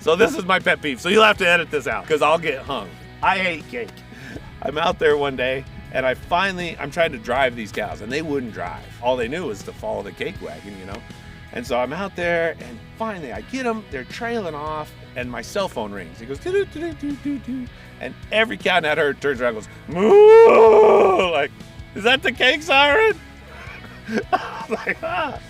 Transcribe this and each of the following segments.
So this is my pet peeve. So you'll have to edit this out because I'll get hung. I hate cake. I'm out there one day and I'm trying to drive these cows and they wouldn't drive. All they knew was to follow the cake wagon, you know? And so I'm out there and finally I get them, they're trailing off and my cell phone rings. It goes, doo, doo, doo, doo, doo, doo. And every cow in that herd turns around and goes, moo! Like, is that the cake siren? I'm like, ah.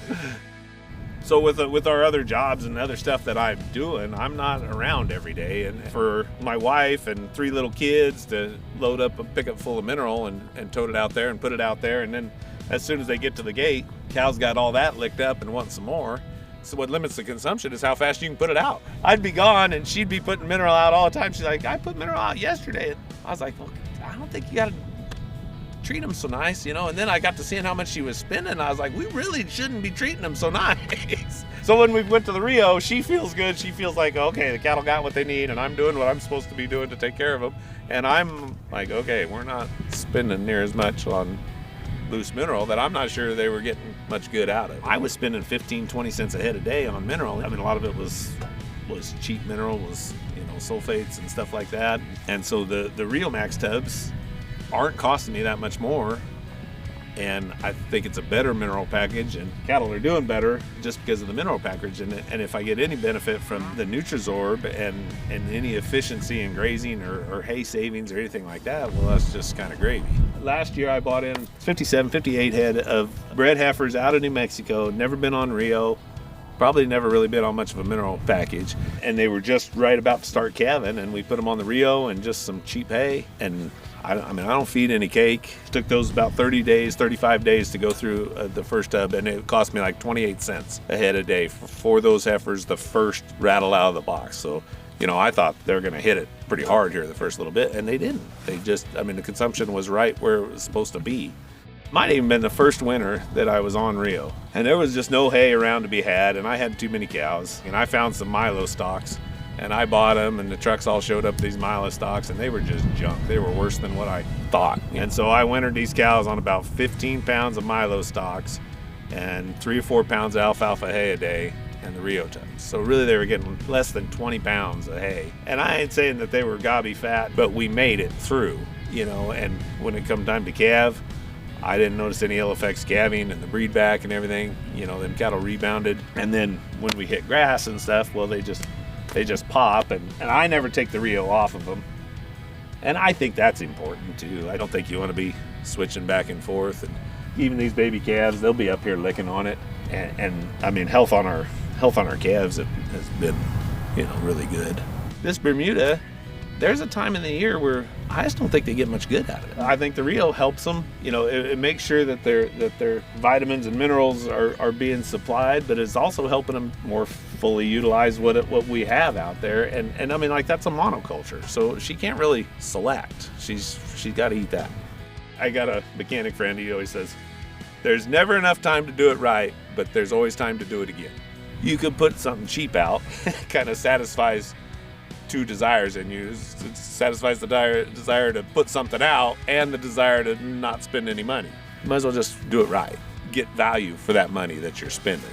So with our other jobs and other stuff that I'm doing, I'm not around every day. And for my wife and 3 little kids to load up a pickup full of mineral and tote it out there and put it out there. And then as soon as they get to the gate, cows got all that licked up and want some more. So what limits the consumption is how fast you can put it out. I'd be gone and she'd be putting mineral out all the time. She's like, I put mineral out yesterday. And I was like, well, I don't think you gotta treat them so nice, you know? And then I got to seeing how much she was spending. I was like, we really shouldn't be treating them so nice. So when we went to the Rio, she feels good. She feels like, okay, the cattle got what they need and I'm doing what I'm supposed to be doing to take care of them. And I'm like, okay, we're not spending near as much on loose mineral that I'm not sure they were getting much good out of. I was spending 15, 20 cents a head a day on mineral. I mean, a lot of it was cheap mineral, was, you know, sulfates and stuff like that. And so the Riomax tubs aren't costing me that much more. And I think it's a better mineral package and cattle are doing better just because of the mineral package. And if I get any benefit from the Nutrizorb and any efficiency in grazing or hay savings or anything like that, well, that's just kind of gravy. Last year I bought in 57, 58 head of bred heifers out of New Mexico, never been on Rio, probably never really been on much of a mineral package. And they were just right about to start calving and we put them on the Rio and just some cheap hay. And I mean, I don't feed any cake. It took those about 30 days, 35 days to go through the first tub, and it cost me like 28 cents a head a day for those heifers, the first rattle out of the box. So, you know, I thought they were gonna hit it pretty hard here the first little bit, and they didn't. They just, I mean, the consumption was right where it was supposed to be. Might have even been the first winter that I was on Rio, and there was just no hay around to be had, and I had too many cows, and I found some Milo stocks. And I bought them and the trucks all showed up these Milo stocks and they were just junk. They were worse than what I thought. And so I wintered these cows on about 15 pounds of Milo stocks and 3 or 4 pounds of alfalfa hay a day and the Rio tubs. So really they were getting less than 20 pounds of hay. And I ain't saying that they were gobby fat, but we made it through, you know, and when it come time to calve, I didn't notice any ill effects calving and the breed back and everything, you know, them cattle rebounded. And then when we hit grass and stuff, well, they just pop, and I never take the Rio off of them. And I think that's important too. I don't think you want to be switching back and forth. And even these baby calves, they'll be up here licking on it. And I mean, health on our calves has been, you know, really good. This Bermuda, there's a time in the year where I just don't think they get much good out of it. I think the Rio helps them. You know, it makes sure that their vitamins and minerals are being supplied, but it's also helping them more fully utilize what we have out there. And I mean, like, that's a monoculture, so she can't really select. She's got to eat that. I got a mechanic friend. He always says, "There's never enough time to do it right, but there's always time to do it again." You could put something cheap out, kind of satisfies 2 desires in you. It satisfies the desire to put something out and the desire to not spend any money. You might as well just do it right. Get value for that money that you're spending.